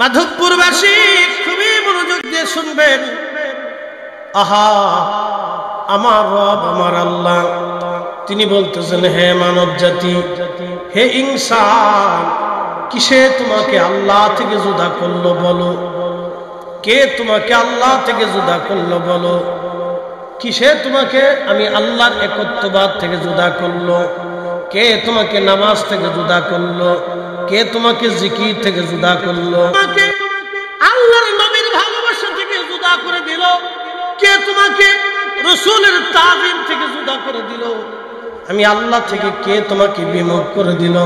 মাধবপুরবাসী খুবই মনোযোগ দিয়ে শুনবেন। আহা, আমার রব, আমার আল্লাহ তিনি বলতেছেন, হে মানব জাতি, হে ইনসান, কিসে তোমাকে আল্লাহ থেকে জুদা করলো বলো? কে তোমাকে আল্লাহ থেকে জুদা করলো বলো? কিসে তোমাকে আমি আল্লাহর একত্ববাদ থেকে জুদা করলো? কে তোমাকে নামাজ থেকে জুদা করলো? কে তোমাকে জিকির থেকে জুদা করলো? তোমাকে আল্লাহর নবীর ভালোবাসা থেকে জুদা করে দিল? কে তোমাকে রাসূলের তাজিম থেকে জুদা করে দিল? আমি আল্লাহ থেকে কে তোমাকে বিমুখ করে দিল?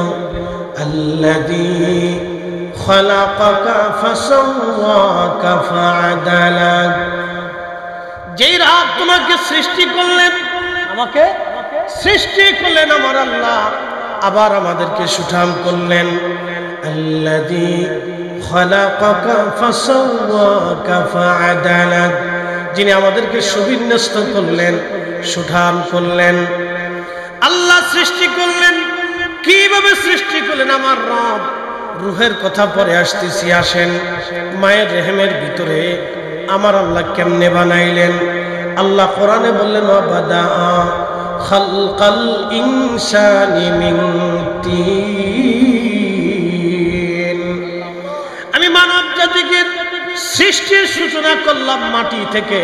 আল্লাযী খালাকাকা ফাসাওয়াকা ফাআদালাক, যেই রব তোমাকে সৃষ্টি করলেন, আমাকে সৃষ্টি করলেন আমার আল্লাহ, আবার আমাদেরকে সুঠাম করলেন। আল্লাযী খালাকাকা ফাসাওয়াকা ফাআদালাক, যিনি আমাদেরকে সুবিন্যস্ত করলেন, সুঠাম করলেন। আল্লাহ সৃষ্টি করলেন, কিভাবে সৃষ্টি করলেন আমার রব? রূহের কথা পরে আসতেছি, আসেন। মায়ের রেহেমের ভিতরে আমার আল্লাহ কেমনে বানাইলেন? আল্লাহ কোরআনে বললেন, ওয়াবাদা খালকাল ইনসানি মিন তিন, আমি মানব জাতিকে সৃষ্টির সূচনা করলাম মাটি থেকে।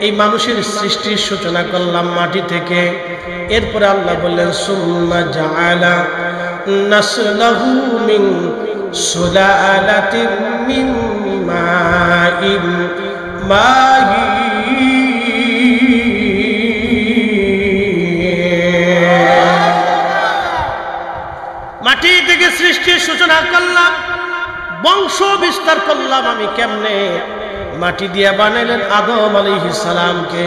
এই মানুষের সৃষ্টির সূচনা করলাম মাটি থেকে। এরপরে আল্লাহ বললেন, সুম্মা জাআলা নাসলাহু মিন সুলালাতিন মিন মাইন মাটি থেকে সৃষ্টির সূচনা করলাম, বংশ বিস্তার করলাম। আমি কেমনে? মাটি দিয়ে বানাইলেন আদম আলাইহিস সালামকে।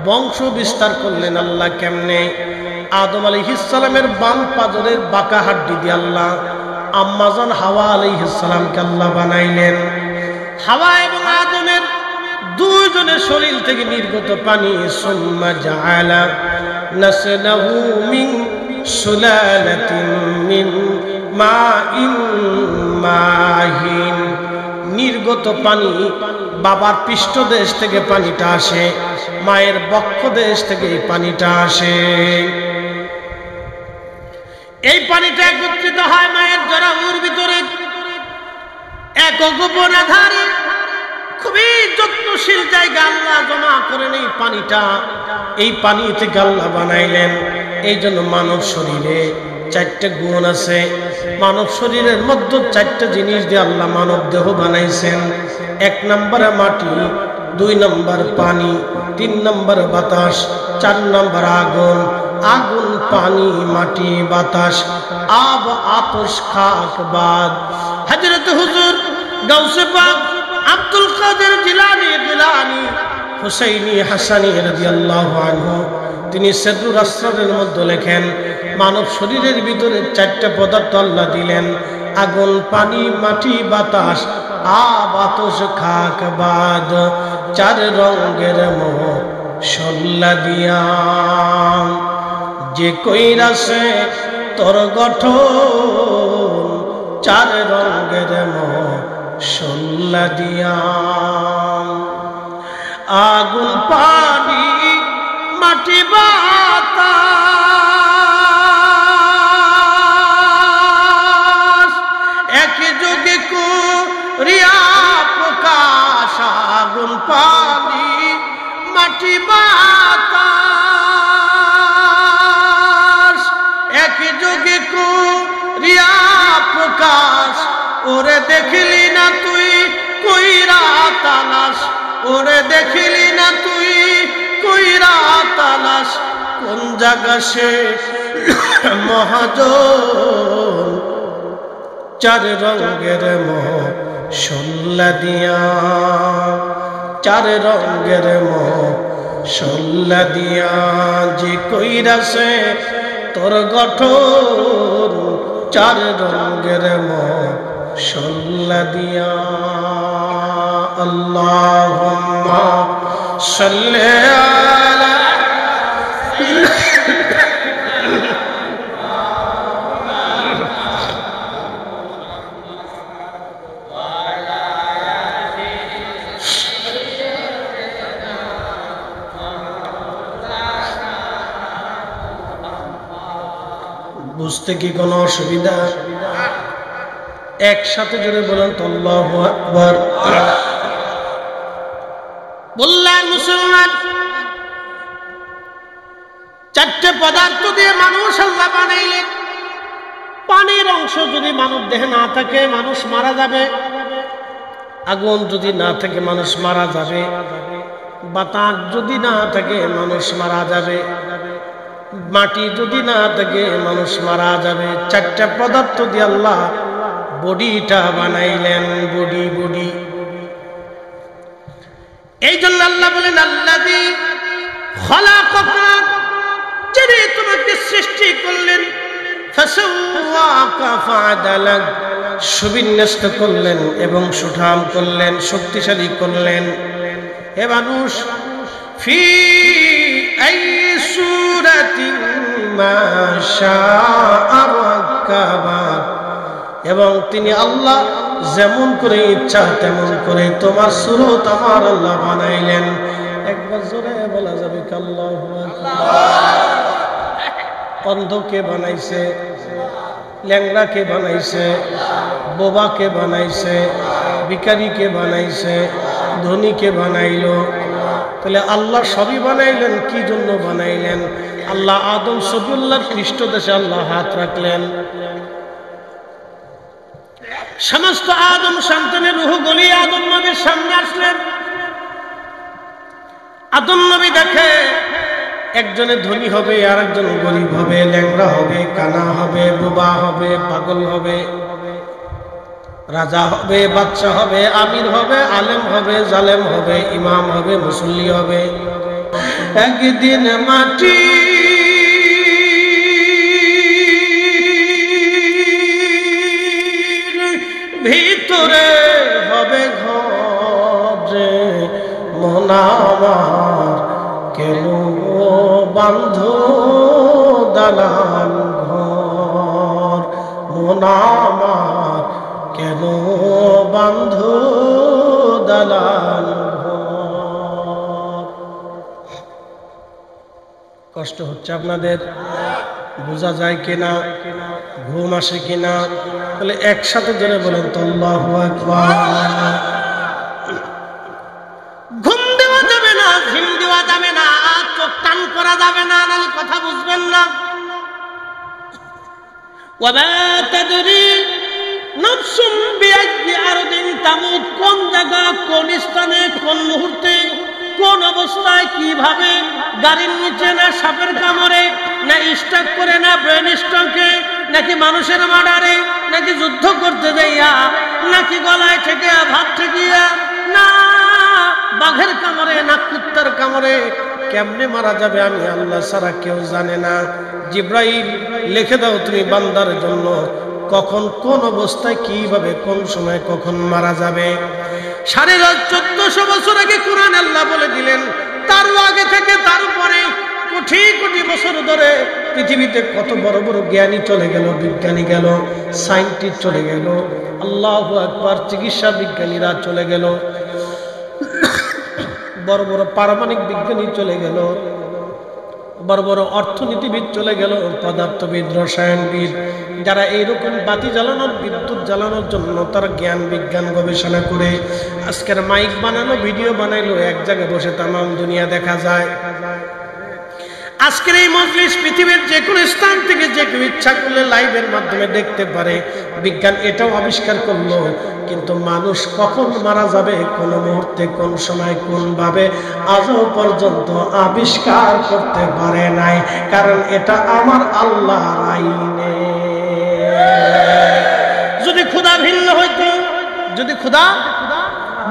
বংশ বিস্তার করলেন আল্লাহ কেমনে? আদম আলাইহিস সালামের বাম পাজরের বাঁকা হাড্ডি দিয়ে আল্লাহ আম্মাজান হাওয়া আলাইহিস সালামকে আল্লাহ বানাইলেন। হাওয়া এবং আদমের দুইজনের শরীর থেকে নির্গত পানি, সুম্মা জাআলা নাসলাহু মিন সুলালাতিন মিন মাইন মাহিন, নির্গত পানি, বাবার পৃষ্ঠদেশ থেকে পানিটা আসে, মায়ের বক্ষ দেশ থেকে এই পানিটা আসে। এই পানিটা একত্রিত হয় মায়ের জরায়ুর ভিতরে, এক গোপন আধারে খুবই যত্নশীল জায়গা আল্লাহ জমা করেন এই পানিটা। এই পানি থেকে আল্লাহ বানাইলেন। এই জন্য মানব শরীরে চারটে গুণ আছে। মানব শরীরের মধ্যে চারটে জিনিস দিয়ে আল্লাহ মানব দেহ বানাইছেন। এক নম্বরে মাটি, দুই নম্বর পানি, তিন নম্বর বাতাস, চার নম্বর আগুন। আগুন, পানি, মাটি, বাতাস, আব, আতশ, খাক, বাদ। হযরত হুজুর গাউসে পাক আব্দুল কাদের জিলানী হুসাইনি হাসানী রাদিয়াল্লাহু আনহু তিনি সিদরুল আসরারের মধ্যে লেখেন, মানব শরীরের ভিতরে চারটা পদার্থ আল্লাহ দিলেন, আগুন, পানি, মাটি, বাতাস, আব, আতশ, খাক, বাদ। চার রঙের মশলা দিয়া যে কইরাছে তোর গঠন, চার রঙের মশলা দিয়া। আগুন, পানি, মাটি, বাতাস একযোগে করিয়া প্রকাশ। আগুন, পানি, মাটি, বাতাস একযোগে করিয়া প্রকাশ। ওরে দেখলি না তুই কইরা তালাশ, ওরে দেখলি না তুই কইরা তালাশ, কোন জায়গা সে মহাজন। চার রঙের মশলা দিয়া, চার রঙের মশলা দিয়া যে কইরাছে তোর গঠন, চার রঙের মশলা দিয়া। আল্লাহুম্মা সাল্লি আলা বুঝতে কি কোনো অসুবিধা? একসাথে জোরে বলেন তো আল্লাহু আকবার। বললেন মুসলমান, চারটে পদার্থ দিয়ে মানুষ আল্লাহ বানাইলেন। পানির অংশ যদি মানব দেহে না থাকে মানুষ মারা যাবে, আগুন যদি না থাকে মানুষ মারা যাবে, বাতাস যদি না থাকে মানুষ মারা যাবে, মাটি যদি না থাকে মানুষ মারা যাবে। চারটা পদার্থ দিয়ে আল্লাহ বডিটা বানাইলেন, বডি। এই জন্য আল্লাহ বলেন আল্লাযী খালাকাকা, যিনি তোমাকে সৃষ্টি করলেন, ফাসাওয়াকা ফাআদালাক, সুবিন্যস্ত করলেন এবং সুঠাম করলেন, শক্তিশালী করলেন। হে মানুষ, ফি আইয়ি সূরাতিন মা শাআ রাক্কাবাক, এবং তিনি আল্লাহ যেমন করে ইচ্ছা তেমন করে তোমার সুরত আমার আল্লাহ বানাইলেন। একবার জোরে বলা যাবে কি আল্লাহু আকবার। অন্ধকে বানাইছে, ল্যাংড়াকে বানাইছে, বোবাকে বানাইছে, ভিখারিকে বানাইছে, ধনীকে বানাইলো। তাহলে আল্লাহ সবই বানাইলেন, কি জন্য বানাইলেন? আল্লাহ আদম সফিউল্লাহর খ্রিস্ট দেশে আল্লাহ হাত রাখলেন, সমস্ত আদম সন্তানের রূহ গলিয়ে আদম নবীর সামনে আসলেন। আদম নবী দেখে একজনে ধনী হবে, আর একজন গরিব হবে, ল্যাংড়া হবে, কানা হবে, বোবা হবে, পাগল হবে, রাজা হবে, বাদশা হবে, আমির হবে, আলেম হবে, জালেম হবে, ইমাম হবে, মুসল্লি হবে। একদিন মাটি ভিতরে হবে ঘরে, মন আমার কেন বান্ধ দালান ঘর, মন আমার কেন বান্ধ দালান ঘর। কষ্ট হচ্ছে আপনাদের? বোঝা যায় কিনা? ঘুম আসে কিনা? তাহলে একসাথে ধরে বলেন তো আল্লাহু আকবার। ঘুম দেওয়া যাবে না, ঝিম দেওয়া যাবে না, চোখ টান করা যাবে না, নাহলে কথা বুঝবেন না। ওয়ামা তাদরি নাফসুম বিআইয়ি আরদিন তামুত, কোন জায়গা, কোন স্থানে, কোন মুহূর্তে, কোন অবস্থায়, কিভাবে, গাড়ির নিচে না সাপের কামড়ে, না স্ট্রোক করে, না ব্রেন স্ট্রোকে, নাকি মানুষের মার্ডারে, নাকি যুদ্ধ করতে যাইয়া, নাকি গলায় থেকে ভাত ঠেকিয়া, না বাঘের কামড়ে, না কুত্তার কামড়ে, কেমনে মারা যাবে আমি আল্লাহ ছাড়া কেউ জানে না। জিব্রাইল লিখে দাও তুমি বান্দার জন্য কখন, কোন অবস্থায়, কিভাবে, কোন সময়, কখন মারা যাবে। 1450 বছর আগে কোরআন আল্লাহ বলে দিলেন। তারও আগে থেকে, তারপরে কোটি কোটি বছর ধরে পৃথিবীতে কত বড় বড় জ্ঞানী চলে গেল, বিজ্ঞানী গেল, সায়েন্টিস্ট চলে গেল, আল্লাহু আকবার, চিকিৎসা বিজ্ঞানীরা চলে গেল, বড় বড় পারমাণবিক বিজ্ঞানী চলে গেল, বড় বড় অর্থনীতিবিদ চলে গেল, পদার্থবিদ, রসায়নবিদ, যারা এইরকম বাতি জ্বালানোর, বিদ্যুৎ জ্বালানোর জন্য তার জ্ঞান বিজ্ঞান গবেষণা করে আজকের মাইক বানানো, ভিডিও বানাইলো, এক জায়গায় বসে তামাম দুনিয়া দেখা যায়। আজকের এই মজলিস পৃথিবীর যে কোনো স্থান থেকে যে কেউ ইচ্ছা করলে লাইভের মাধ্যমে দেখতে পারে। বিজ্ঞান এটাও আবিষ্কার করলো, কিন্তু মানুষ কখন মারা যাবে, কোন মুহূর্তে, কোন সময়, কোন ভাবে আজও পর্যন্ত আবিষ্কার করতে পারে নাই, কারণ এটা আমার আল্লাহর আইনে। যদি খোদা ভিন্ন হইতো, যদি খোদা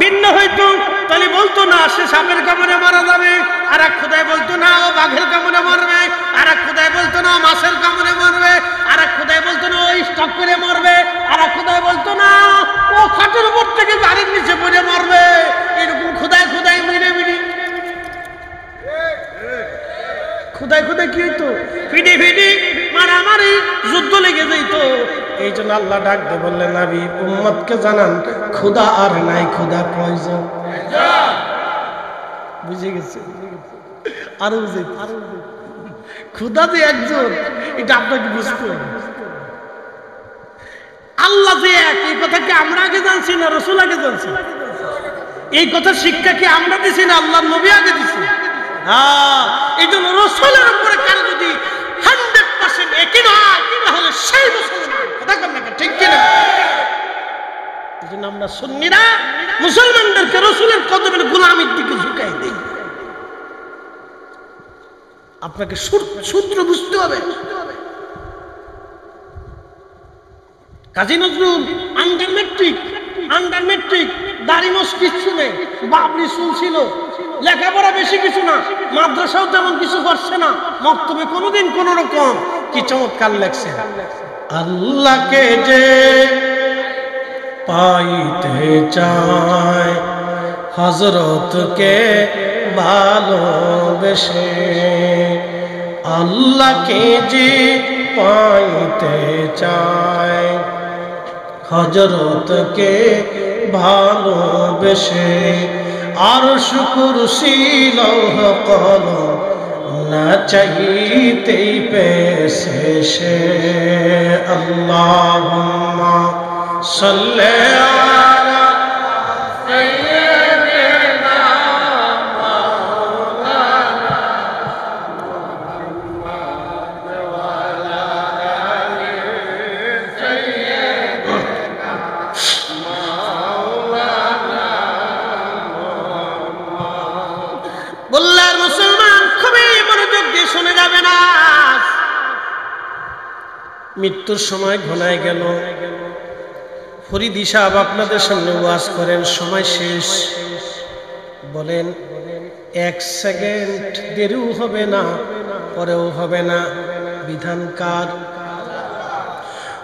ভিন্ন হইতো, তাহলে বলতো না সে সাপের কামড়ে মারা যাবে, আর এক খোদাই বলতো না ও বাঘের কামড়ে মরবে, আর এক খোদাই বলতো না মাছের কামড়ে মরবে, আর এক খোদাই বলতো না ও স্ট্রোক করে মরবে, আর এক খোদাই বলতো না ও খাটের উপর থেকে গাড়ির নিচে পড়ে মরবে। এরকম খোদাই খোদাই মিলে মিলি খোদাই খোদাই কি হইতো? ফিডি ফিডি মারামারি, যুদ্ধ লেগে যেত। এই জন্য আল্লাহ ডাক দিয়ে বললেন, নবী উম্মতকে জানান খোদা আর নাই, খোদা প্রয়োজন। বুঝে গেছে? আরো বুঝে, খোদা যে একজন, এটা আপনাকে বুঝতে হবে। আল্লাহ যে এক, এই কথা কি আমরা আগে জানছি না রাসূল আগে জানছি? এই কথা শিক্ষা কি আমরা দিছি না আল্লাহর নবী আগে দিছি? হ্যাঁ, এই জন্য রাসূলের উপরে কারো যদি 100% একই হয় তাহলে সেই মুসলমান। কথা কন না, ঠিক কি না? এই জন্য আমরা সুন্নিরা মুসলমানদেরকে রাসূলের কদমের গোলামির দিকে ঝুঁকাই দেই। আপনাকে সূত্র বুঝতে হবে। কাজী নজরুল আন্ডার মেট্রিক দাড়ি মোছ কিচ্ছু নেই, বাবরি চুল ছিল, লেখাপড়া বেশি কিছু না, মাদ্রাসাও তেমন কিছু করছে না, মক্তবে কোনোদিন কোন রকম। কি চমৎকার লেখছে, আল্লাহকে যে পাইতে চায় হযরতকে ভালোবেসে, আল্লাহকে যে পাইতে চায় হযরতকে ভালোবেসে, আরশ কুরসি লৌহ কলম না চাইতেই পেয়েছে সে। আল্লাহুম্মা সাল্লি আলা সাইয়্যিদিনা মাওলানা মুহাম্মদ ওয়া আলা আলি সাইয়্যিদিনা মাওলানা মুহাম্মদ। বললেন মুসলমান খুবই মনোযোগ দিয়ে শুনে যাবে না, মৃত্যুর সময় ঘনায় গেল। ফরিদি সাহেব আপনাদের সামনে ওয়াজ করেন, সময় শেষ। বলেন 1 সেকেন্ড দেরিও হবে না, পরেও হবে না। বিধান কার?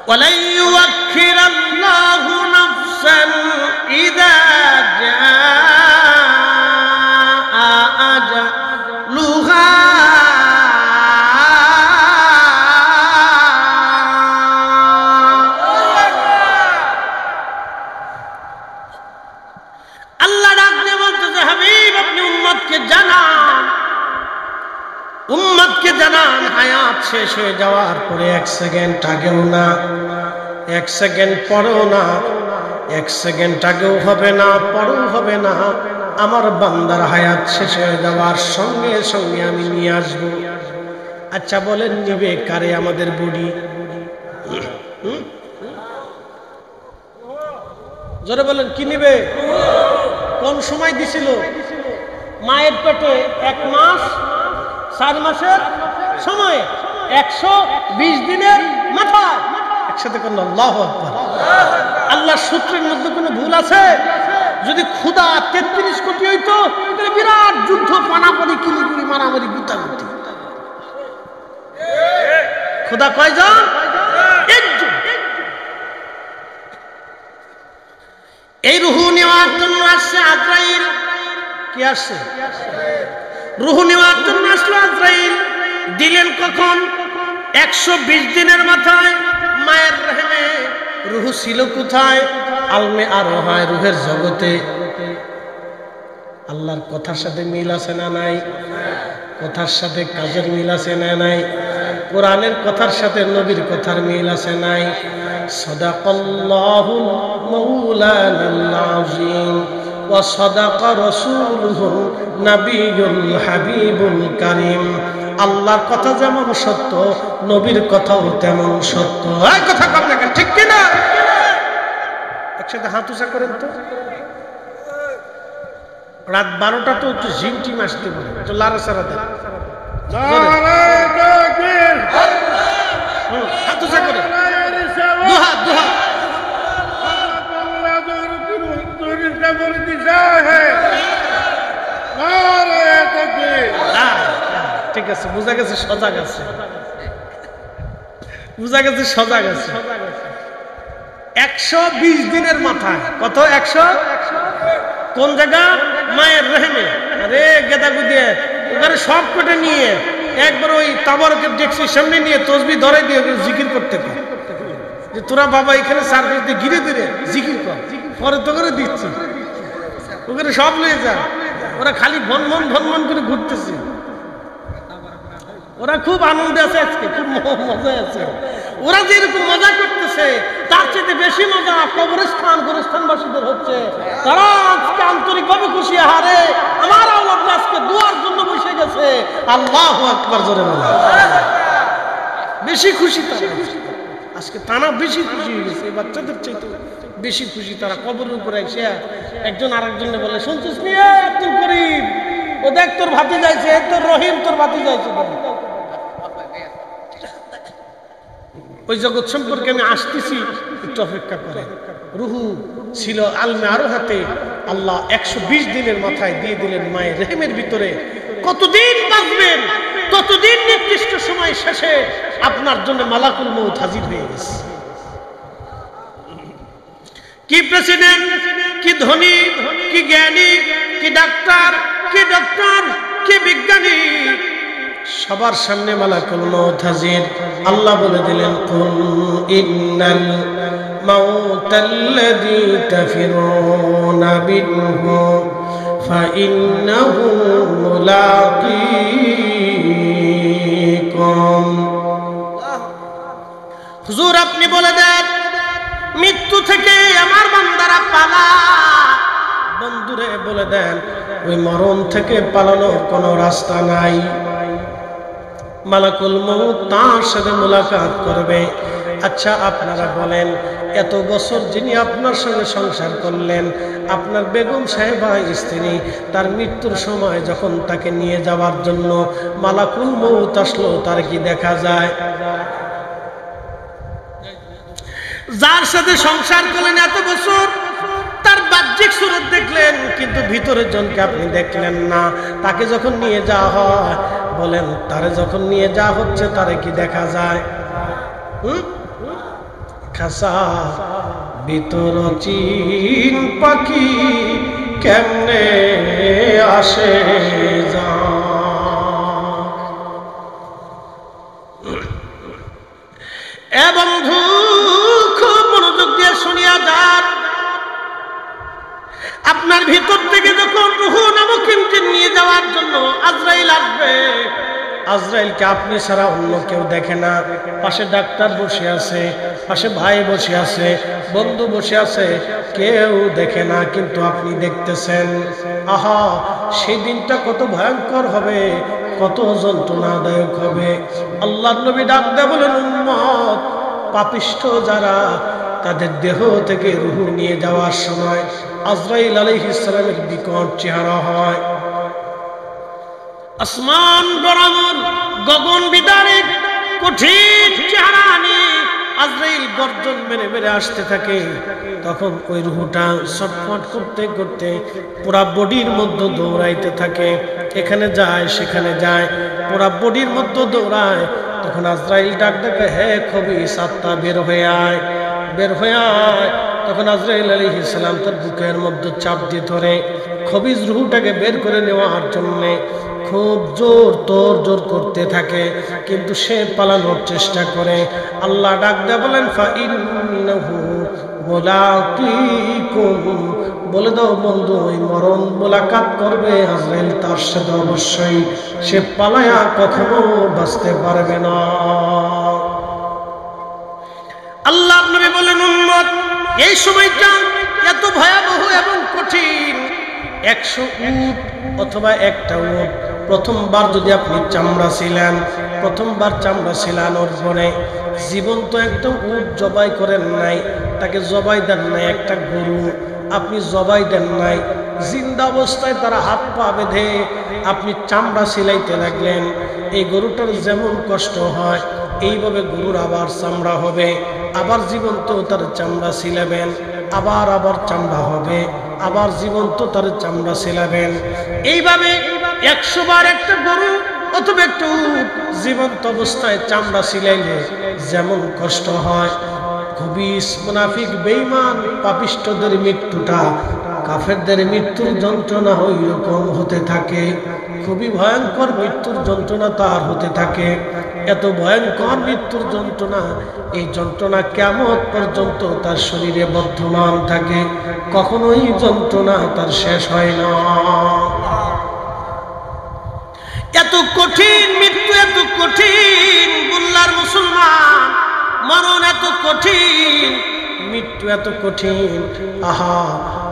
ওয়ালাই ইউআখিরাল্লাহু নাফসান ইযা জাআ আজালুহা। উম্মতকে জানান হায়াত শেষ হয়ে যাওয়ার পরে 1 সেকেন্ড আগেও না, 1 সেকেন্ড পরেও না, 1 সেকেন্ড আগেও হবে না, পরেও হবে না। আমার বান্দার হায়াত শেষ হয়ে যাওয়ার সঙ্গে সঙ্গে আমি নিয়ে আসব। আচ্ছা বলেন নিবে কারে আমাদের বডি? জোরে বলেন, কি নিবে? কোন সময় দিছিল? মায়ের পেটে 1 মাস 4 মাসের সময়, 120 দিনের মাথায়। একসাথে কোন আল্লাহু আকবার। আল্লাহর সূত্রের মধ্যে কোনো ভুল আছে? যদি ক্ষুধা 33 কোটি হইতো তাহলে বিরাট যুদ্ধ, পানাপানি, কিলিগুড়ি, মারামারি, গুতাগুতি। ক্ষুধা কয়জন? একজন। এই রূহ নেওয়ার জন্য আসছে আজরাইল। কি আসছে? রূহ নেওয়ার জন্য আসলো আজরাইল। দিলেন কখন? 120 দিনের মাথায় মায়ের রহমে। রূহ ছিল কোথায়? আলমে আরোহায়, রূহের জগতে। আল্লাহর কথার সাথে মিল আছে না নাই? কথার সাথে কাজের মিল আছে না নাই? কোরআনের কথার সাথে নবীর কথার মিল আছে নাই? সাদাকাল্লাহুল মাওলানাল আযীম ওয়া সাদাকা রাসূলুহুন নাবিয়ুল হাবিবুল কারীম। আল্লাহর কথা যেমন সত্য, নবীর কথাও তেমন সত্য। এই কথা কম না, ঠিক কি না? একসাথে হাত উঁচা করেন তো। রাত 12টা তো একটু জিমটি আসতে পারে, একটু লাড়াচাড়া দেন। হাত উঁচা করে, দুহাত দুহাত। ঠিক আছে, বোঝা গেছে সজাগ আছে, বোঝা গেছে সজাগ আছে। 120 দিনের মাথায় কত? 100। কোন জায়গা? মায়ের রহমে। আরে গেদাগুদিয়ে ওখানে সব কটে নিয়ে একবার ওই তাবারকের ডেক্সির সামনে নিয়ে তসবিহ ধরে দিয়ে জিকির করতে পারে যে তোরা বাবা এখানে সার্ভিস দিয়ে ঘিরে ধীরে জিকির কর, পরে তো করে দিচ্ছি। ওখানে সব লয়ে যায়, ওরা খালি ভনমন ভনমন করে ঘুরতেছে। ওরা খুব আনন্দে আছে, আজকে খুব মজা আছে। ওরা যেরকম মজা করতেছে তার চেয়ে বেশি মজা কবরস্থান গোরস্থানবাসীদের হচ্ছে। তারা আজকে আন্তরিকভাবে খুশি, হারে আমার আওলাদ আজকে দুয়ার জন্য বসে গেছে। আল্লাহু আকবার, জোরে বলেন। বেশি খুশি তারা আজকে, তারা বেশি খুশি হয়ে গেছে। বাচ্চাদের চাইতে বেশি খুশি তারা। কবরের উপরে এসে একজন আরেকজনে বলে, শুনছিস নি আব্দুল করিম, ও দেখ তোর ভাতি যাইছে, তোর রহিম তোর ভাতি যাইছে। ওই জগৎ সম্পর্কে আমি আসতেছি, একটু অপেক্ষা করে। রুহু ছিল আলমে আরো হাতে, আল্লাহ 120 দিনের মাথায় দিয়ে দিলেন মায়ের রেহেমের ভিতরে। কতদিন বাঁচবেন, কতদিন নির্দিষ্ট সময় শেষে আপনার জন্য মালাকুল মউত হাজির হয়ে গেছে। কি প্রেসিডেন্ট, কি ধনী, কি জ্ঞানী, কি ডাক্তার, কি বিজ্ঞানী, সবার সামনে মালাকুল মউত হাজির। আল্লাহ বলে দিলেন, কুল ইন্নাল মাউতাল্লাযী তাফিরুনা মিনহু ফাইন্নাহু মুলাকীকুম। হুজুর আপনি বলে দেন, মৃত্যু থেকে আমার বান্দারা পালা। বন্ধুরে বলে দেন, ওই মরণ থেকে পালানোর কোনো রাস্তা নাই। মালাকুল মউত তার সাথে মুলাকাত করবে। আচ্ছা আপনারা বলেন, এত বছর যিনি আপনার সঙ্গে সংসার করলেন, আপনার বেগম সাহেবা স্ত্রী, তার মৃত্যুর সময় যখন তাকে নিয়ে যাওয়ার জন্য মালাকুল মউত আসলো, তার কি দেখা যায়? যার সাথে সংসার করলেন এত বছর, তার বাহ্যিক সুরত দেখলেন, কিন্তু ভিতরের জনকে আপনি দেখলেন না। তাকে যখন নিয়ে যাওয়া হয়, বলেন তারে যখন নিয়ে যাওয়া হচ্ছে, তারে কি দেখা যায়? খাসা ভিতর চিন পাখি কেমনে আসে যা। এ বন্ধু, খুব মনোযোগ দিয়ে শুনিয়া যান। আপনার ভিতর থেকে যখন রূহ নামক ইঞ্জিন নিয়ে যাওয়ার জন্য আজরাইল আসবে, আজরাইলকে আপনি ছাড়া অন্য কেউ দেখে না। পাশে ডাক্তার বসে আছে, পাশে ভাই বসে আছে, বন্ধু বসে আছে, কেউ দেখে না, কিন্তু আপনি দেখতেছেন। আহা, সেই দিনটা কত ভয়ঙ্কর হবে, কত যন্ত্রণাদায়ক হবে। আল্লাহর নবী ডাক দেয়া বলেন, উম্মত পাপিষ্ঠ যারা, তাদের দেহ থেকে রূহ নিয়ে যাওয়ার সময় আজরাইল আলাইহিস সালামের বিকট চেহারা হয়। আসমান বরাবর গগন বিদারিক কঠিন চেহারা নিয়ে আজরাইল গর্জন মেরে মেরে আসতে থাকে। তখন ওই রূহটা ছটফট করতে করতে পুরা বডির মধ্যে দৌড়াইতে থাকে, এখানে যায় সেখানে যায়, পুরা বডির মধ্যে দৌড়ায়। তখন আজরাইল ডাক ডাকে, হে খবিস আত্মা, বের হয়ে আয়, বের হয়ে আয়। তখন আজরাইল আলাইহিস সালাম তার বুকের মধ্যে চাপ দিয়ে ধরে খবিস রূহটাকে বের করে নেওয়ার জন্য খুব জোর তোর জোর করতে থাকে, কিন্তু সে পালানোর চেষ্টা করে। আল্লাহ ডাক দেয়া বলেন, ফাইন্নাহু মুলাকীকুম, বলে দাও বন্ধু, ওই মরণ মোলাকাত করবে আজরাইল তার সাথে, অবশ্যই সে পালায়া কখনো বাঁচতে পারবে না। আল্লাহ নবী বলেন, উম্মত এই সময়টা এত ভয়াবহ এবং কঠিন। 100 উট অথবা একটা উট, প্রথমবার যদি আপনি চামড়া ছিলেন, প্রথমবার চামড়া ছিলানোর পরে জীবন্ত একদম উট জবাই করেন নাই, তাকে জবাই দেন নাই, একটা গরু আপনি জবাই দেন নাই, জিন্দা অবস্থায় তারা হাত পা বেঁধে আপনি চামড়া সিলাইতে লাগলেন। এই গরুটার যেমন কষ্ট হয়, এইভাবে গরুর আবার চামড়া হবে, আবার জীবন্ত তার চামড়া সিলাবেন, আবার আবার চামড়া হবে, আবার জীবন্ত তার চামড়া সিলাবেন। এইভাবে 100 বার একটা গরু অথবা একটু জীবন্ত অবস্থায় চামড়া সিলাইলে যেমন কষ্ট হয়, খবিস মুনাফিক বেঈমান পাপিষ্ঠদের মৃত্যুটা, কাফেরদের মৃত্যুর যন্ত্রণা ওই রকম হতে থাকে। খুবই ভয়ঙ্কর মৃত্যুর যন্ত্রণা তার হতে থাকে। এত ভয়ঙ্কর মৃত্যুর যন্ত্রণা, এই যন্ত্রণা কিয়ামত পর্যন্ত তার শরীরে বর্তমান থাকে, কখনোই যন্ত্রণা তার শেষ হয় না। এত কঠিন মৃত্যু, এত কঠিন, বুল্লার মুসলমান, মরণ এত কঠিন, মৃত্যু এত কঠিন। আহা,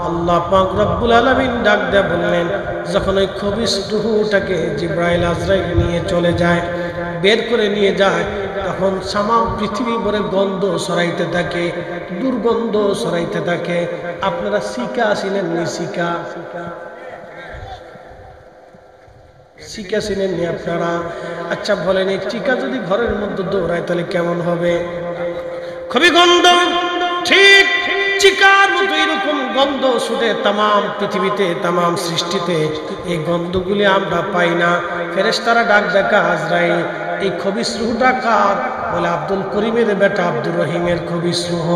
আল্লাহ পাক রব্বুল আলামিন ডাক দেয়া বললেন, যখন ওই খবিস রূহটাকে জিবরাইল আজরাইল নিয়ে চলে যায়, বের করে নিয়ে যায়, তখন সামাম পৃথিবী ভরে গন্ধ ছড়াইতে থাকে, দুর্গন্ধ ছড়াইতে থাকে। আপনারা সিকা ছিলেননি? সিকা চিকা চিনেননি আপনারা? আচ্ছা বলেন, এই চিকা যদি ঘরের মধ্যে দৌড়ায় তাহলে কেমন হবে? খুবই গন্ধ। ঠিক চিকার মতো এরকম গন্ধ ছুটে তামাম পৃথিবীতে, তামাম সৃষ্টিতে। এই গন্ধগুলি আমরা পাই না। ফেরেশতারা ডাক ডাকা, আজরাইল এই খবিস রূহটা কার? বলে আব্দুল করিমের বেটা আব্দুর রহিমের খবিস রূহ।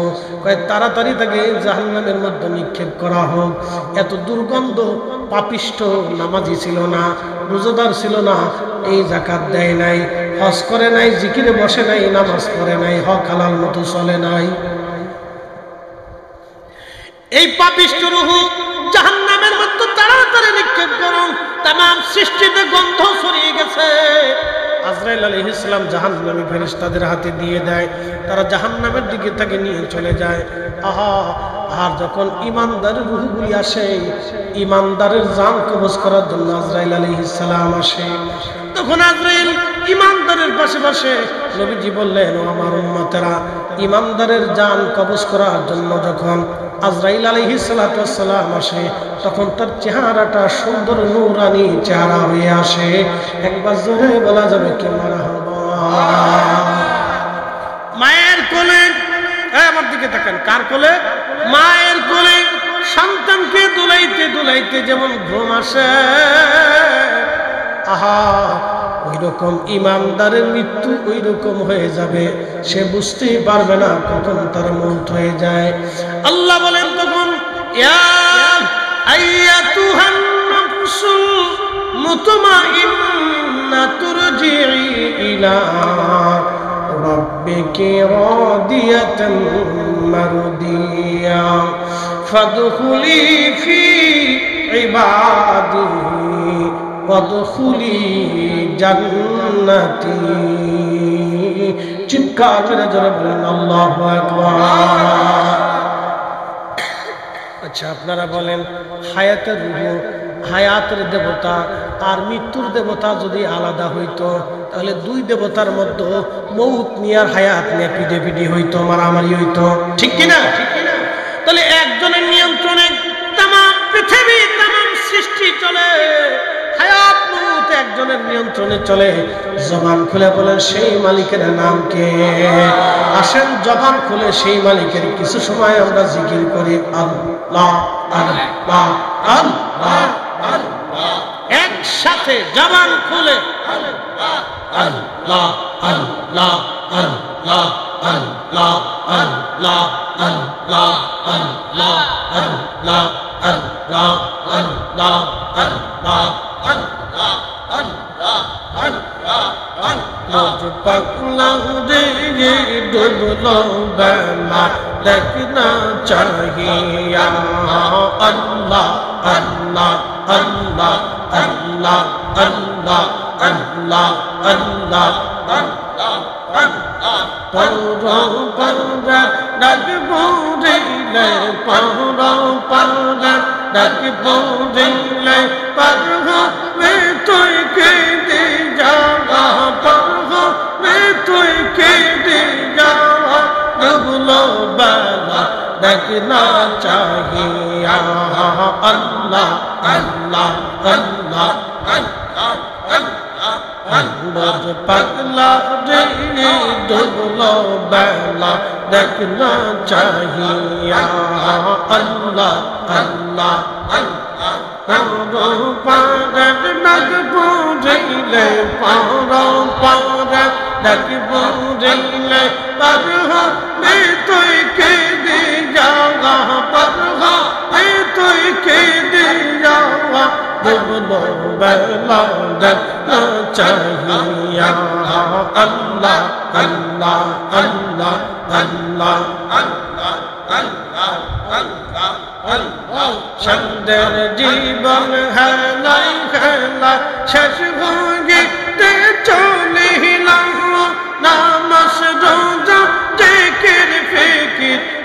কয় তাড়াতাড়ি তাকে জাহান্নামের মধ্যে নিক্ষেপ করা হোক। এত দুর্গন্ধ। পাপিষ্ঠ, নামাজি ছিল না, রোজাদার ছিল না, এই যাকাত দেয় নাই, হজ করে নাই, জিকিরে বসে নাই, নামাজ পড়ে নাই, হক হালাল মতো চলে নাই। এই পাপিষ্ঠ রূহ জাহান্নামের মধ্যে তাড়াতাড়ি নিক্ষেপ করুন। তামাম সৃষ্টিতে গন্ধ ছড়িয়ে গেছে। আজরাইল আলাইহিস সালাম জাহান্নামী ফেরেশতাদের হাতে দিয়ে দেয়, তারা জাহান্নামের দিকে তাকে নিয়ে চলে যায়। আহা, আর যখন ইমানদারের রূহগুলি আসে, ইমানদারের জান কবজ করার জন্য আজরাইল আলাইহিস সালাম আসে, তখন আজরাইল ইমানদারের পাশে পাশে। নবীজি বললেন, ও আমার উম্মতেরা, ইমানদারের জান কবজ করার জন্য যখন আজরাইল আলাইহিস সালাতু ওয়াস সালাম আসে, তখন তার চেহারাটা সুন্দর নূরানি চেহারা হয়ে আসে। একবার জোরে বলা যাবে কি মারহাবা? মায়ের কোলে, আমার দিকে তাকান, কার কোলে? মায়ের কোলে সন্তানকে দুলাইতে দুলাইতে যেমন ঘুম আসে, আহা, ওই রকম ইমানদারের মৃত্যু ওই রকম হয়ে যাবে। সে বুঝতেই পারবে না কখন তার মৌত হয়ে যায়। আল্লাহ বলেন তখন, ইয়া আইয়াতুহান নাফসুল মুতমাইন্না তুরজিই ইলা রাব্বিকি রাদিয়াতান মারদিয়া ফাদখুলি ফি ইবাদি ওয়াদখুলি জান্নাতি। চিৎকার করে জোরে বলেন আল্লাহু আকবার। আচ্ছা আপনারা বলেন, হায়াতের রূহ, হায়াতের দেবতা আর মৃত্যুর দেবতা যদি আলাদা হইতো, তাহলে দুই দেবতার মধ্যে মৌত নিয়ে আর হায়াত নিয়ে পিডি হইতো, মারামারি হইতো, ঠিক কিনা? তাহলে একজনের নিয়ন্ত্রণে তামাম পৃথিবী, তামাম সৃষ্টি চলে। হায়াত মৌত একজনের নিয়ন্ত্রণে চলে। জবান খুলে বলেন, সেই মালিকের নাম কে? আসেন জবান খুলে সেই মালিকের কিছু সময় আমরা জিকির করি, আল্লাহ আল্লাহ আল্লাহ আল্লাহ। একসাথে জবান খুলে আল্লাহ আল্লাহ আল্লাহ আল্লাহ আল্লাহ আল্লাহ আল্লাহ আল্লাহ আল্লাহ আল্লাহ আল্লাহ আল্লাহ আল্লাহ আল্লাহ আল্লাহ আল্লাহ। পাগলা রে ডুবলো বেলা দেখনা চাহিয়া, আল্লাহ আল্লাহ আল্লাহ আল্লাহ আল্লাহ আল্লাহ আল্লাহ আল্লাহ আল্লাহ। পর পর ডাকবো দিলে, পর পর ডাকবো দিলে, পর হবে তুই কে দে যাওয়া, পর হবে তুই কে দে যাওয়া। ডুবলো বেলা দেখনা চাহিয়া, আল্লাহ আল্লাহ আল্লাহ আল্লাহ আল্লাহ। পাগলা রে ডুবলো বেলা দেখনা চাহিয়া, আল্লাহ আল্লাহ আল্লাহ। পাগল ডাকবো দিলে, পার পার ডাকবো দিলে, পার হবে তুই কে দে যাওয়া, পার হবে তুই কে দে যাওয়া। ডুবলো বেলা দেখনা চাহিয়া, আল্লাহ আল্লাহ আল্লাহ আল্লাহ আল্লাহ আল্লাহ আল্লাহ আল্লাহ। সন্দের জীবন হেলাই খেলা শেষ ভঙ্গিতে চলিলাম, নামাজ রোজা জিকির ফিকির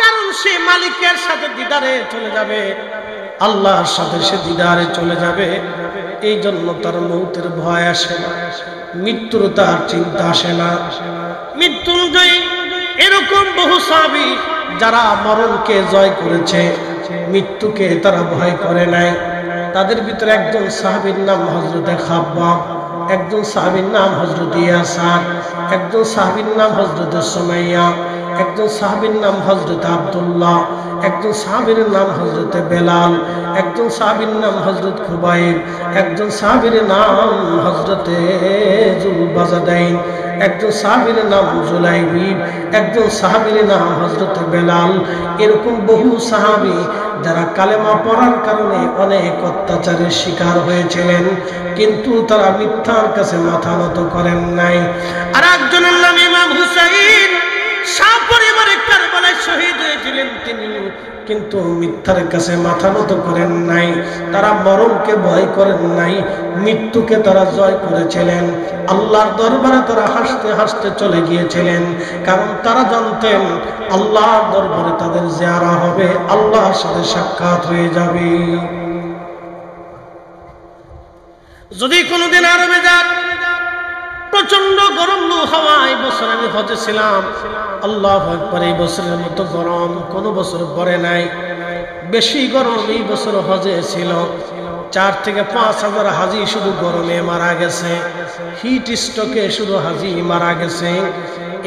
কারণ সে মালিকের সাথে দিদারে চলে যাবে, আল্লাহর সাথে সে দিদারে চলে যাবে। এই জন্য তার মৌতের ভয় আসে না, মৃত্যুর তার চিন্তা আসে না। মৃত্যুঞ্জয়ী এরকম বহু সাহাবী যারা মরণকে জয় করেছে, মৃত্যুকে তারা ভয় করে নাই। তাদের ভিতরে একজন সাহাবীর নাম হযরতে খাব্বাব, একজন সাহাবীর নাম হযরত ইয়াসার, একজন সাহাবীর নাম হযরতে সুমাইয়া, একজন সাহাবীর নাম হযরত আব্দুল্লাহ, একজন সাহাবীর নাম হযরতে বেলাল, একজন সাহাবীর নাম হযরত খুবাইব, একজন সাহাবীর নাম হযরতে যুলবাজাদাইন, একজন সাহাবীর নাম জুলাইবি, একজন সাহাবীর নাম হযরতে বেলাল। এরকম বহু সাহাবী যারা কালেমা পড়ার কারণে অনেক অত্যাচারের শিকার হয়েছিলেন, কিন্তু তারা মিথ্যার কাছে মাথা নত করেন নাই। আর একজনের নাম ইমাম হুসাইন, সপরিবারে কারবালায় শহীদ হয়েছিলেন তিনি, কিন্তু মিথ্যার কাছে মাথা নত করেন নাই। তারা মরণকে ভয় করেন নাই, মৃত্যুকে তারা জয় করেছিলেন। আল্লাহর দরবারে তারা হাসতে হাসতে চলে গিয়েছিলেন, কারণ তারা জানতেন আল্লাহর দরবারে তাদের জিয়ারা হবে, আল্লাহর সাথে সাক্ষাৎ হয়ে যাবে। যদি কোনোদিন আরবে যান, প্রচন্ড গরম লু হাওয়া। এই বছর আমি হজে ছিলাম, আল্লাহু আকবার, এই বছরের মতো গরম কোন বছর পড়ে নাই। বেশি গরম এই বছর হজে ছিল। 4 থেকে 5 হাজার হাজি শুধু গরমে মারা গেছে, হিট স্ট্রোকে শুধু হাজি মারা গেছে।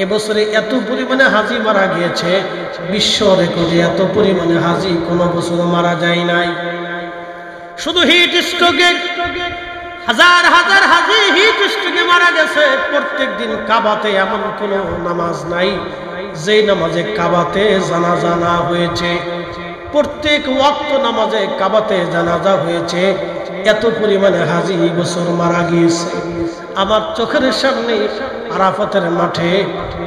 এবছরে এত পরিমাণে হাজি মারা গিয়েছে, বিশ্ব রেকর্ডে এত পরিমাণে হাজি কোনো বছর মারা যায় নাই। শুধু হিট স্ট্রোকে হাজার হাজার হাজি হিট স্ট্রোকে মারা গেছে। প্রত্যেক দিন কাবাতে এমন কোন নামাজ নাই যে নামাজে কাবাতে জানাজা না হয়েছে। প্রত্যেক ওয়াক্ত নামাজে কাবাতে জানাজা হয়েছে। এত পরিমাণে হাজি এই বছর মারা গিয়েছে। আমার চোখের সামনে আরাফাতের মাঠে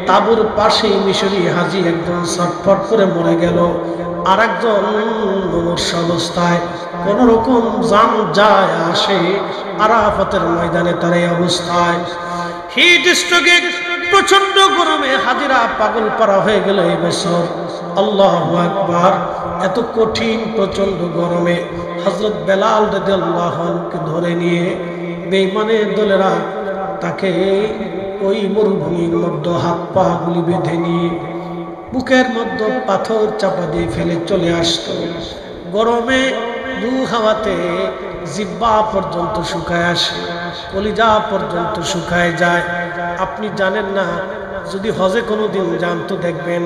তাবুর পাশে মিশরি হাজি একজন ছটফট করে মরে গেল, আর একজন মুমূর্ষ অবস্থায় কোন রকম জান যায় আসে আরাফাতের ময়দানে তার এই অবস্থায়। হিট স্ট্রোকে প্রচন্ড গরমে হাজিরা পাগল পারা হয়ে গেল এই বছর। আল্লাহু আকবার। এত কঠিন প্রচন্ড গরমে হযরত বেলাল রাদিয়াল্লাহু আনহুকে ধরে নিয়ে বেঈমানের দলেরা তাকে ওই মরুভূমির মধ্যে হাত পা গুলি বেঁধে নিয়ে বুকের মধ্যে পাথর চাপা দিয়ে ফেলে চলে আসতো। গরমে লু হাওয়াতে জিহ্বা পর্যন্ত শুকায় আসে, কলিজা পর্যন্ত শুকায় যায়। আপনি জানেন না, যদি হজে কোনোদিন যান তো দেখবেন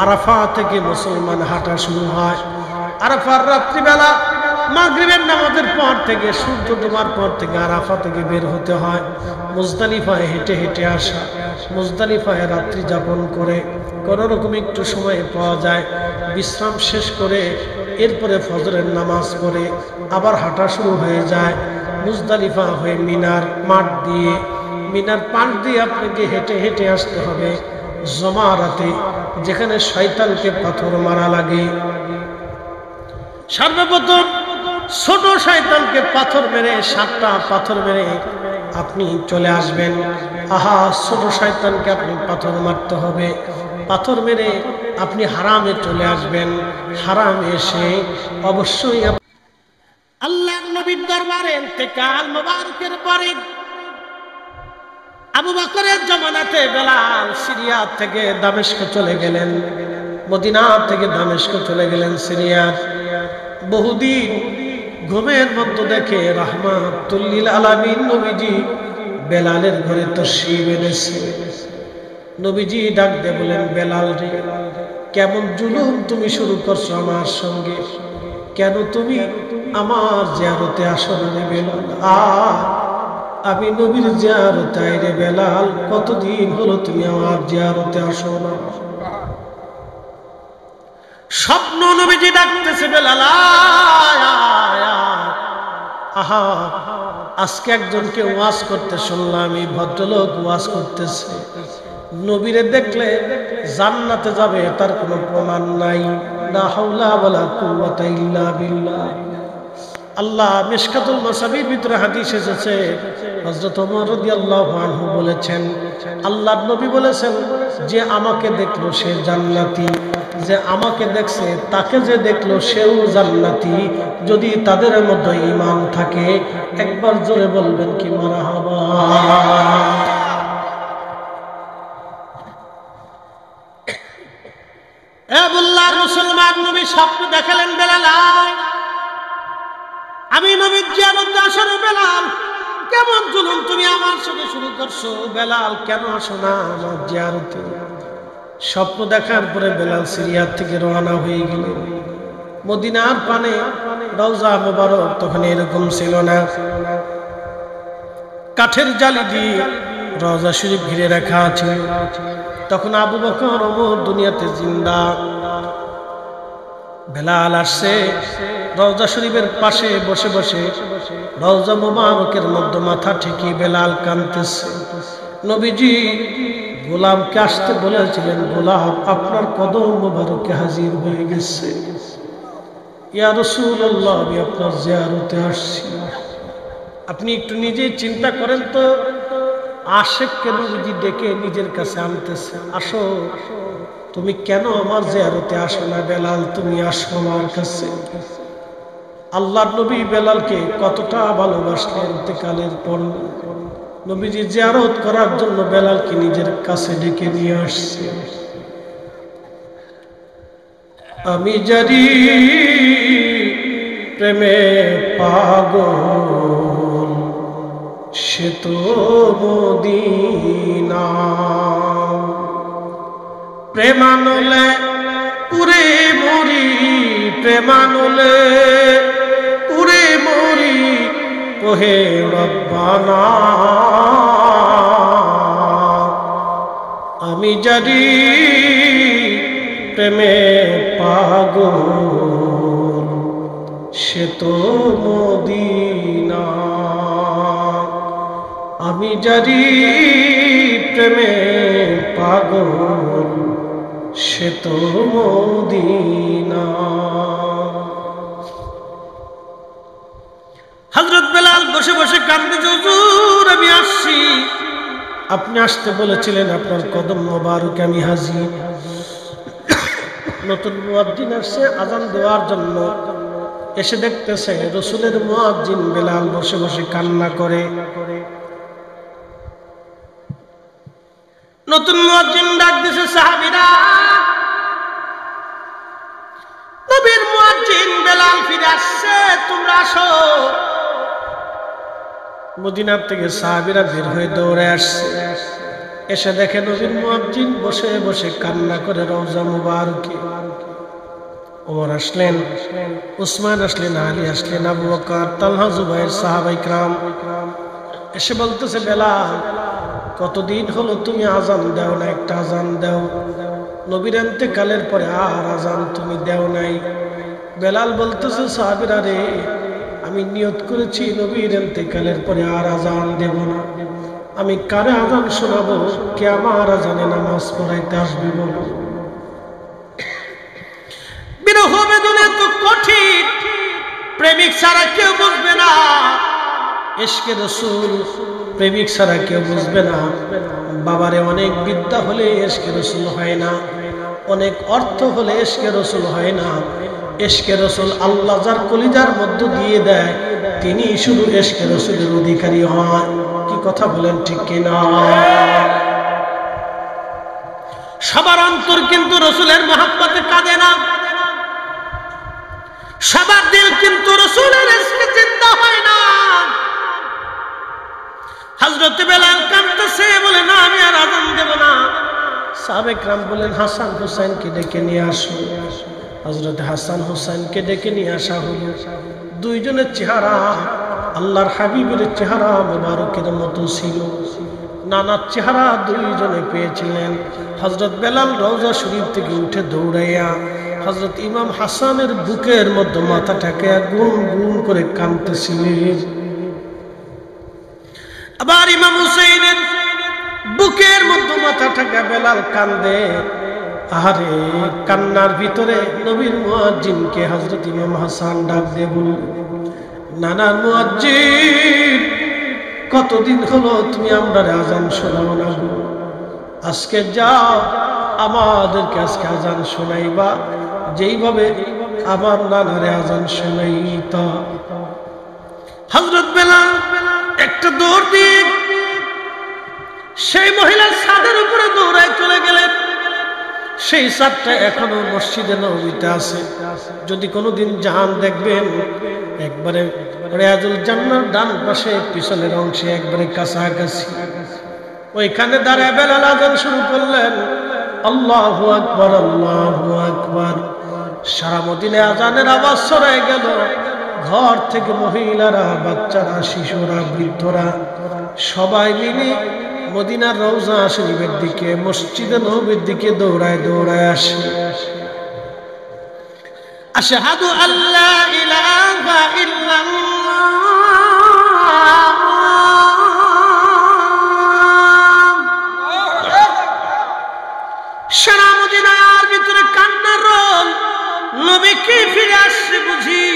আরাফা থেকে মুসলমান হাঁটা শুরু হয়। আরাফার রাত্রিবেলা মাগরিবের নামাজের পর থেকে সূর্য ডোবার পর থেকে আরাফা থেকে বের হতে হয়, মুজদালিফায় হেঁটে হেঁটে আসা, মুজদালিফায় রাত্রি যাপন করে কোনো রকম একটু সময় পাওয়া যায়, বিশ্রাম শেষ করে এরপরে ফজরের নামাজ পড়ে আবার হাঁটা শুরু হয়ে যায়। মুজদালিফা হয়ে মিনার মাঠ দিয়ে, মিনার পাশ দিয়ে আপনাকে হেঁটে হেঁটে আসতে হবে জমারাতে, যেখানে শয়তানকে পাথর মারা লাগে। সর্বপ্রথম ছোট শয়তানকে পাথর মেরে, 7টা পাথর মেরে আপনি চলে আসবেন। আহা, ছোট শয়তানকে আপনি পাথর মারতে হবে। পাথর মেরে আপনি হারামে চলে আসবেন। হারামে এসে অবশ্যই আল্লাহর নবীর দরবারে ইন্তেকাল মোবারকের পরে আবু বকরের জামানাতে বেলাল সিরিয়া থেকে দামেস্ক চলে গেলেন, মদিনা থেকে দামেস্ক চলে গেলেন সিরিয়া। বহুদিন ঘুমের মধ্যে দেখে রাহমাতুল লিল আলামিন নবীজি বেলালের ঘরে তশরিফ এনেছে। নবীজি ডাক দিয়ে বলেন, বেলাল রে, কেমন জুলুম তুমি শুরু করছো আমার সঙ্গে? কেন তুমি আমার জিয়ারতে আসো না রে বেলাল? আমি নবীর জিয়ারতে আই রে বেলাল, কতদিন হলো তুমি আমার জিয়ারতে আসো না? স্বপ্ন নবীজি ডাকতেছে, বেলাল আহা, আজকে একজনকে ওয়াজ করতে শুনলাম, এই ভদ্রলোক ওয়াজ করতেছে নবীরে দেখলে জান্নাতে যাবে তার কোনো প্রমাণ নাই। লা হাওলা ওয়ালা কুওয়াতা ইল্লা বিল্লাহ। আল্লাহ মিশকাতুল মাসাবির ভিতরে হাদিস এসেছে, হযরত ওমর রাদিয়াল্লাহু আনহু বলেছেন, আল্লাহর নবী বলেছেন যে আমাকে দেখলো সে জান্নাতি, যে আমাকে দেখছে তাকে যে দেখলো সেও জান্নাতি, যদি তাদের মধ্যে ঈমান থাকে একবার জোরে বলবেন কি মারহাবা। আল্লাহর মুসলমান নবী স্বপ্ন দেখালেন বেলাল, আমি নবীর জিয়ারতে আসলে বেলাল কেমন জুলুম তুমি আমার সাথে শুরু করছো, বেলাল কেন আসো না আমার জিয়ারতে। স্বপ্ন দেখার পরে বেলাল সিরিয়া থেকে রওনা হয়ে গেল। মদিনার পানে রওজা মুবারক তখন এরকম ছিল না, কাঠের জালি দিয়ে রওজা শরীফ ঘিরে রাখা আছে। তখন আবু বকর ওমর দুনিয়াতে জিন্দা। বেলাল আসছে রওজা শরীফের পাশে বসে বসে রওজা মুবারকের মধ্যে মাথা ঠেকিয়ে বেলাল কাঁদতেছে। নবীজি গোলামকে আসতে বলেছিলেন, গোলাম আপনার কদম মুবারকে হাজির হয়ে গেছে। ইয়া রাসূলুল্লাহ আমি আপনার জিয়ারতে আসছি। আপনি একটু নিজেই চিন্তা করেন তো, আশেককে নবীজি ডেকে নিজের কাছে আনতেছে, আসো তুমি কেন আমার জিয়ারতে আসো না বেলাল, তুমি আসো আমার কাছে। আল্লাহর নবী বেলালকে কতটা ভালোবাসলেন। ইন্তেকালের পর নবীজি জিয়ারত করার জন্য বেলালকে নিজের কাছে ডেকে নিয়ে আসছে। আমি জানি প্রেমে পাগল সে তো মদিনা, প্রেমানলে উড়ে মরি, প্রেমানলে উড়ে মরি ওহে রব্বানা। আমি জানি প্রেমে পাগল সে তো মদিনা, আমি জানি প্রেমে পাগল সে তো মদিনা। হযরত বেলাল বসে বসে কাঁদতে, হুজুর আমি আসছি, আপনি আসতে বলেছিলেন, আপনার কদম মোবারকে আমি হাজির। নতুন মুয়াজ্জিন আসছে আযান দেওয়ার জন্য, এসে দেখতেছে রাসূলের মুয়াজ্জিন বেলাল বসে বসে কান্না করে। নতুন মুয়াজ্জিন ডাক দিয়েছে, সাহাবীরা নবীর মুয়াজ্জিন বেলাল ফিরে আসছে, তোমরা আসো। মদিনার থেকে সাহাবীরা বের হয়ে দৌড়ে আসছে, এসে দেখে নবীর মুয়াজ্জিন বসে বসে কান্না করে রওজা মুবারকে। ওমর আসলেন, উসমান আসলেন, আলী আসলেন, আবু বকর, তালহা, জুবাইর, সাহাবায়ে কিরাম এসে বলতেছে, বেলাল কতদিন হলো তুমি আজান দাও না, একটা আজান দাও। নবীর ইন্তেকালের পরে আর আজান তুমি দাও নাই। বেলাল বলতেছে, সাহাবীরা রে আমি নিয়ত করেছি নবীর ইন্তেকালের পরে আর আজান দেব না। আমি কারে আজান শোনাবো, কে আমার আজানে নামাজ পড়াইতে আসবে বলো। বিরহ বেদনা তো কঠিন, প্রেমিক ছাড়া কেউ বুঝবে না। ইশকে রাসূল প্রেমিক ছাড়া কেউ বুঝবে না। বাবারে অনেক বিদ্যা হলে ইশকে রাসূল হয় না, অনেক অর্থ হলে ইশকে রাসূল হয় না। ইশকে রাসূল আল্লাহ যার কলিজার মধ্য দিয়ে দেয়, তিনি শুধু ইশকে রাসূলের অধিকারী হন। কি কথা বলেন ঠিক কিনা? সবার অন্তর কিন্তু রাসূলের মহব্বতে কাঁদে না, সবার দিল কিন্তু রাসূলের ইশকে জিন্দা হয় না। হযরত বেলাল কাঁদতেছে, বলে না আমি আর আযান দেব না। সাহাবায়ে কিরাম বলেন, হাসান হুসাইনকে ডেকে নিয়ে আসো। হযরত হাসান হুসাইনকে ডেকে নিয়ে আসা হলো। দুইজনের চেহারা আল্লাহর হাবিবের চেহারা মুবারকের মতো ছিল, নানা চেহারা দুইজনে পেয়েছিলেন। হযরত বেলাল রওজা শরীফ থেকে উঠে দৌড়াইয়া হযরত ইমাম হাসানের বুকের মধ্যে মাথাটাকে গুন গুন করে কাঁদতেছিলেন। আবার ইমাম হুসাইনের বুকের মধ্যে মাথাটাকে বেলাল কান্দে। আরে কান্নার ভিতরে নবীর মুয়াজ্জিনকে হযরত ইমাম হাসান ডাক দিয়ে বলল, নানার মুয়াজ্জিন কতদিন হলো তুমি আমরা আযান শোনাও না। আজকে যাও আমাদেরকে আজকে আজান শোনাইবা যেইভাবে আমার নানারে আজান শোনাইতা। হযরত বেলাল একটা দৌড় দিয়ে সেই মহিলার ছাদের উপরে দৌড়ায় চলে গেলেন। সেই ছাদটা এখনো মসজিদে নববীতে আছে। যদি কোনোদিন যান দেখবেন একবারে রিয়াজুল জান্নার ডান পাশে পিছনের অংশে একবারে কাছাকাছি। ওইখানে দাঁড়ায় বেলাল আজান শুরু করলেন, আল্লাহু আকবার আল্লাহু আকবার। সারা মদিনায় আজানের আওয়াজ ছড়ায় গেল। ঘর থেকে মহিলারা, বাচ্চারা, শিশুরা, বৃদ্ধরা সবাই মিলে মদিনার রওজা শরীফের দিকে, মসজিদে নববীর দিকে দৌড়ায় দৌড়ায় আসে। আশহাদু আল্লা ইলাহা ইল্লাল্লাহ। সারা মদিনার ভিতরে কান্নার রোল। নবী কি ফিরে আসছে বুঝি,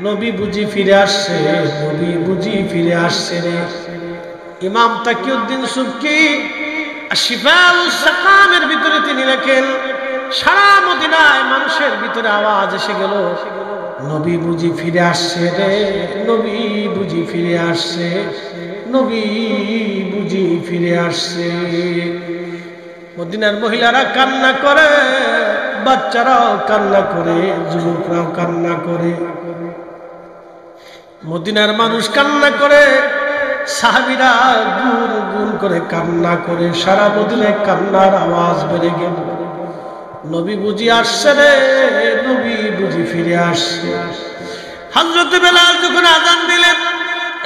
নবী বুঝি ফিরে আসছে, নবী বুঝি ফিরে আসছে রে। ইমাম তাকিউদ্দিন সুবকি শিফাউস সাকামের ভিতরে তিনি লেখেন, সারা মদিনায় মানুষের ভিতরে আওয়াজ এসে গেল, নবী বুঝি ফিরে আসছে রে, নবী বুঝি ফিরে আসছে, নবী বুঝি ফিরে আসছে। মদিনার মহিলারা কান্না করে, বাচ্চারাও কান্না করে, যুবকরাও কান্না করে, মদিনার মানুষ কান্না করে, সাহাবীরা গুন গুন করে কান্না করে। সারা মদিনায় কান্নার আওয়াজ বেড়ে গেল। নবী বুঝি আসছে রে, নবী বুঝি ফিরে আসছে। হযরত বেলাল যখন আযান দিলেন,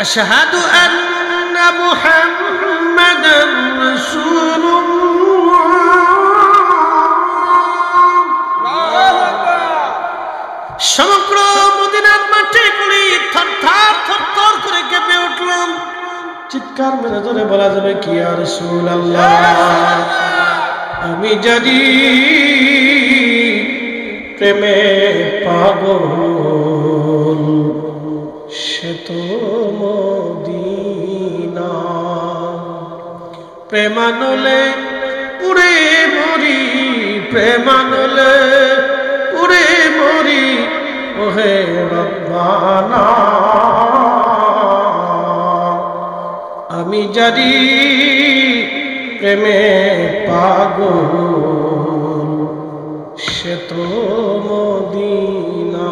আশহাদু আন্না মুহাম্মাদান রাসূলুল্লাহ, সমগ্র মদিনার মাটি গুলি থরথর থরথর করে কেঁপে উঠল। চিৎকার মেরে ধরে বলা যাবে কি, ইয়া রাসূলুল্লাহ, আমি জানি প্রেমে পাগল সে তো মদিনা, প্রেমানলে পুরে মরি, প্রেমানলে পুরে মরি, ওহে রব্বানা, আমি জানি প্রেমে পাগল সে তো মদিনা।